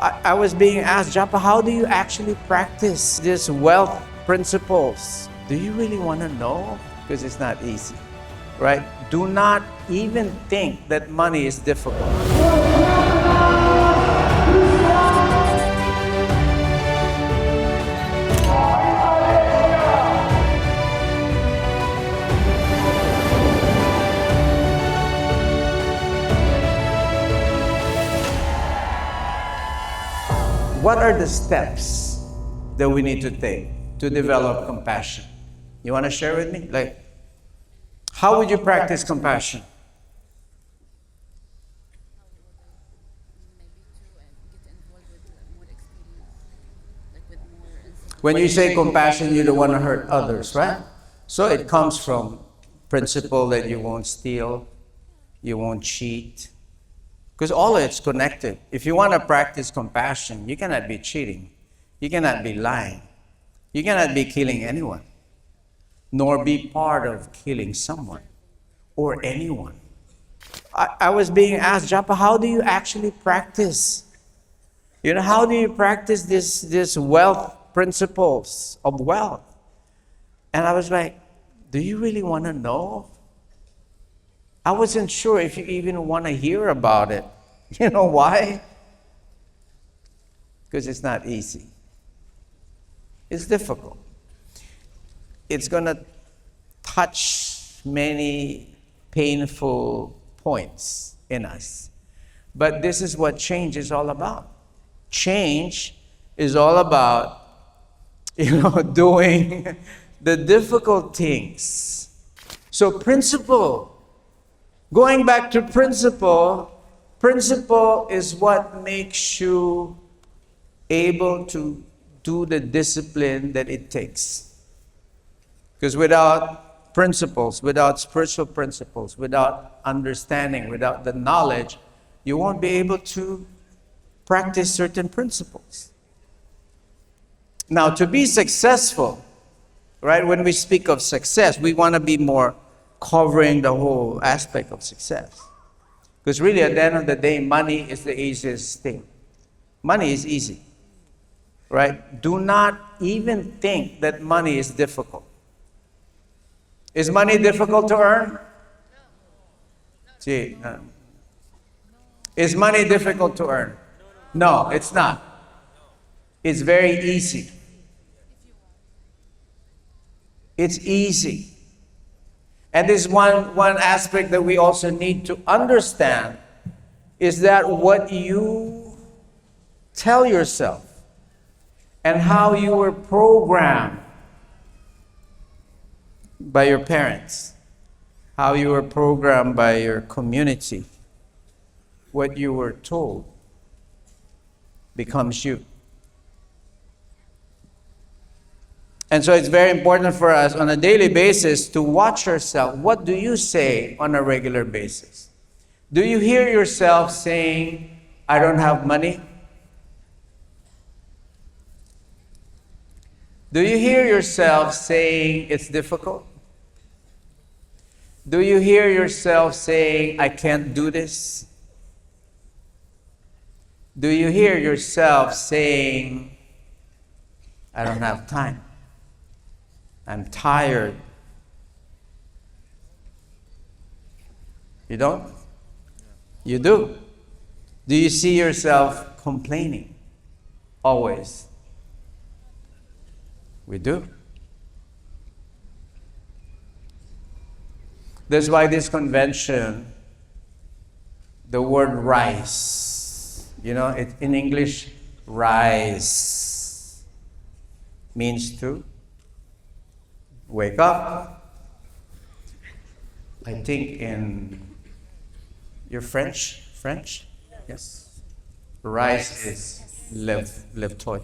I was being asked, Japa, how do you actually practice these wealth principles? Do you really want to know? Because it's not easy, right? Do not even think that money is difficult. What are the steps that we need to take to develop compassion? You want to share with me? Like, how would you practice compassion? When you say compassion, you don't want to hurt others, right? So it comes from principle that you won't steal, you won't cheat, because all of it's connected. If you want to practice compassion, you cannot be cheating, you cannot be lying, you cannot be killing anyone, nor be part of killing someone or anyone. I was being asked, Japa, how do you actually practice? How do you practice this wealth principles of wealth? And I was like, do you really want to know? I wasn't sure if you even want to hear about it. You know why? Because it's not easy. It's difficult. It's going to touch many painful points in us. But this is what change is all about. Change is all about, doing the difficult things. So principle, going back to principle is what makes you able to do the discipline that it takes. Because without principles, without spiritual principles, without understanding, without the knowledge, you won't be able to practice certain principles. Now, to be successful, right, when we speak of success, we want to be more covering the whole aspect of success. Because really, at the end of the day, money is the easiest thing. Money is easy, right? Do not even think that money is difficult. Is money difficult to earn? See, is money difficult to earn? No, it's not. It's very easy. It's easy. And this one aspect that we also need to understand is that what you tell yourself and how you were programmed by your parents, how you were programmed by your community, what you were told becomes you. And so it's very important for us on a daily basis to watch yourself. What do you say on a regular basis? Do you hear yourself saying, I don't have money? Do you hear yourself saying it's difficult? Do you hear yourself saying, I can't do this? Do you hear yourself saying, I don't have time? I'm tired. You don't? You do. Do you see yourself complaining? Always. We do. That's why this convention, the word rise, in English, rise means to wake up. I think in your French? Yes. Rise is lève toi.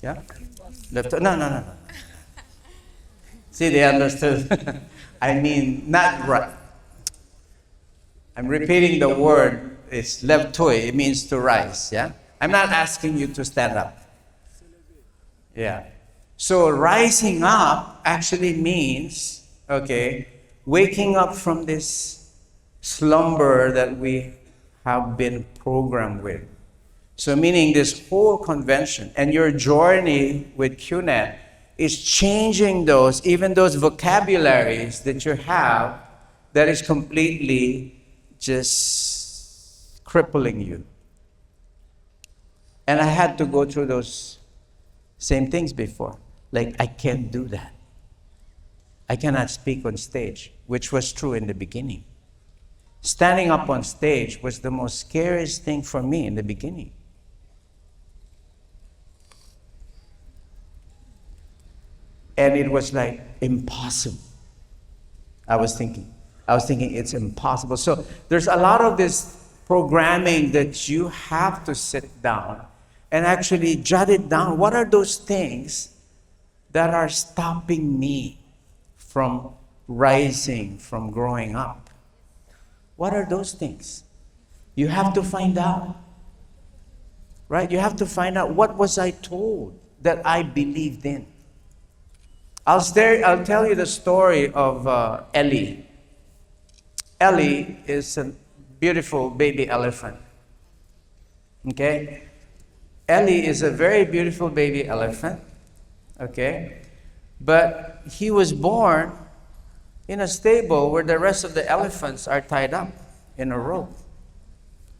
Yeah? Lève toi. No. See, they understood. I mean, not right. I'm repeating the word. It's lève toi. It means to rise. Yeah? I'm not asking you to stand up. Yeah. So rising up actually means, waking up from this slumber that we have been programmed with. So meaning this whole convention and your journey with QNet is changing even those vocabularies that you have that is completely just crippling you. And I had to go through those same things before. Like, I can't do that. I cannot speak on stage, which was true in the beginning. Standing up on stage was the most scariest thing for me in the beginning. And it was like impossible. I was thinking it's impossible. So there's a lot of this programming that you have to sit down and actually jot it down. What are those things that are stopping me from rising, from growing up? What are those things? You have to find out. Right? You have to find out, what was I told that I believed in? I'll tell you the story of Ellie. Ellie is a beautiful baby elephant. Okay? Ellie is a very beautiful baby elephant. Okay? But he was born in a stable where the rest of the elephants are tied up in a rope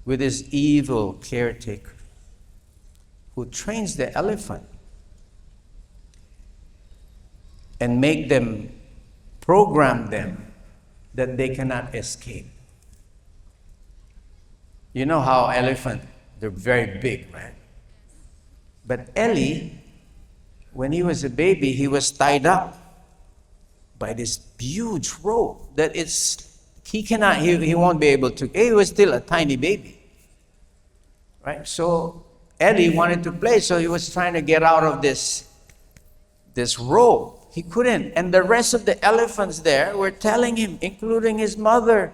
with this evil caretaker who trains the elephant and program them that they cannot escape. You know how elephants, they're very big, right? But Ellie, when he was a baby, he was tied up by this huge rope that he won't be able to, he was still a tiny baby. Right? So Ellie wanted to play, so he was trying to get out of this rope. He couldn't. And the rest of the elephants there were telling him, including his mother,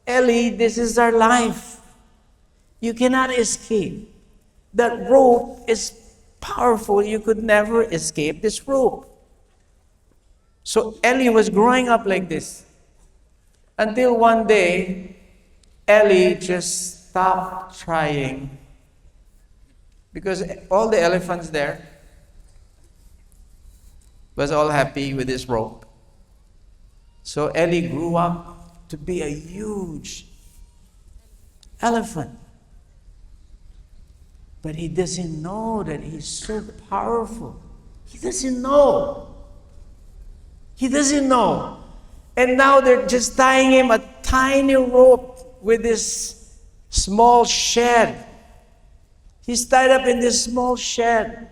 Ellie, this is our life. You cannot escape. That rope is powerful. You could never escape this rope. So Ellie was growing up like this. Until one day, Ellie just stopped trying. Because all the elephants there was all happy with this rope. So Ellie grew up to be a huge elephant. But he doesn't know that he's so powerful. He doesn't know. He doesn't know. And now they're just tying him a tiny rope with this small shed. He's tied up in this small shed.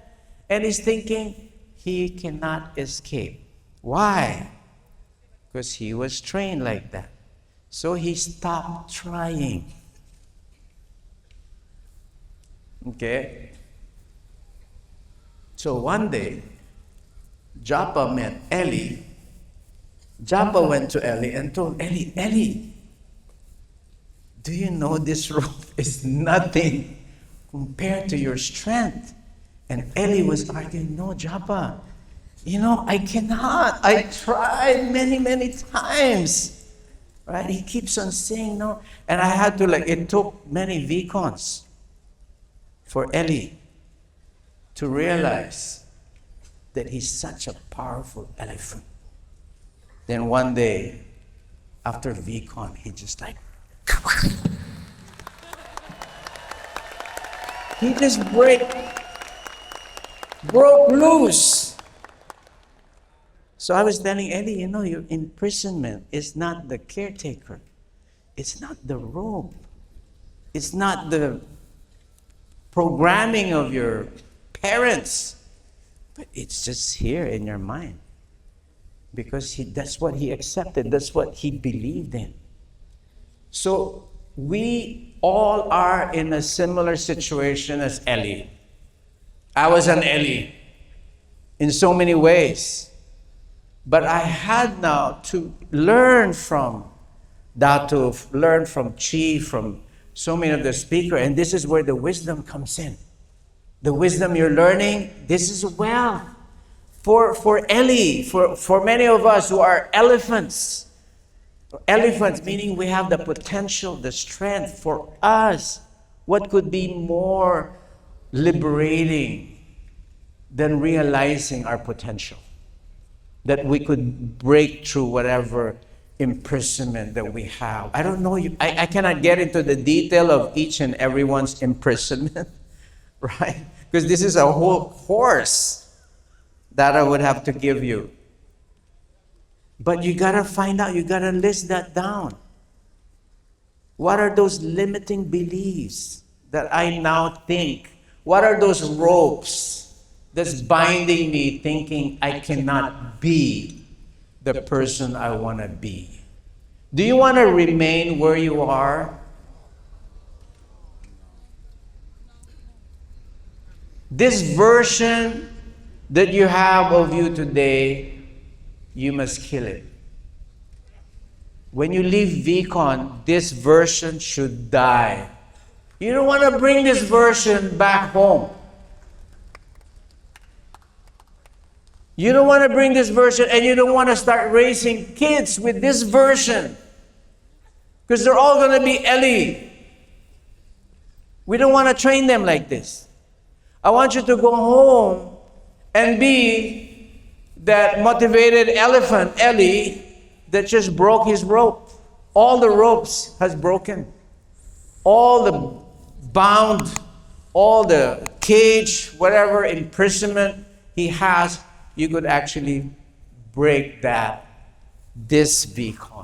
And he's thinking, he cannot escape. Why? Because he was trained like that. So he stopped trying. Okay? So one day, Japa met Ellie. Japa went to Ellie and told Ellie, Ellie, do you know this rope is nothing compared to your strength? And Ellie was arguing, no, Japa, I cannot. I tried many, many times. Right? He keeps on saying no. And I had to, it took many Vicons for Ellie to realize that he's such a powerful elephant. Then one day, after Vicon, he just he just broke loose. So I was telling Ellie, your imprisonment is not the caretaker. It's not the rope. It's not the programming of your parents. But it's just here in your mind. Because that's what he accepted. That's what he believed in. So we all are in a similar situation as Ellie. I was an Ellie in so many ways. But I had now to learn from Datu, learn from Chi, from so many of the speakers, and this is where the wisdom comes in. The wisdom you're learning, this is wealth. For Ellie, for many of us who are elephants. Elephants meaning we have the potential, the strength for us. What could be more liberating than realizing our potential. That we could break through whatever imprisonment that we have. I don't know, I cannot get into the detail of each and everyone's imprisonment, right? Because this is a whole course that I would have to give you. But you gotta find out, you gotta list that down. What are those limiting beliefs that I now think? What are those ropes that's binding me thinking I cannot be the person I want to be? Do you want to remain where you are? This version that you have of you today, you must kill it. When you leave VCon, this version should die. You don't want to bring this version back home. You don't want to bring this version, and you don't want to start raising kids with this version. Because they're all going to be Ellie. We don't want to train them like this. I want you to go home and be that motivated elephant, Ellie, that just broke his rope. All the ropes has broken. All the bound, all the cage, whatever imprisonment he has, you could actually break that this beacon.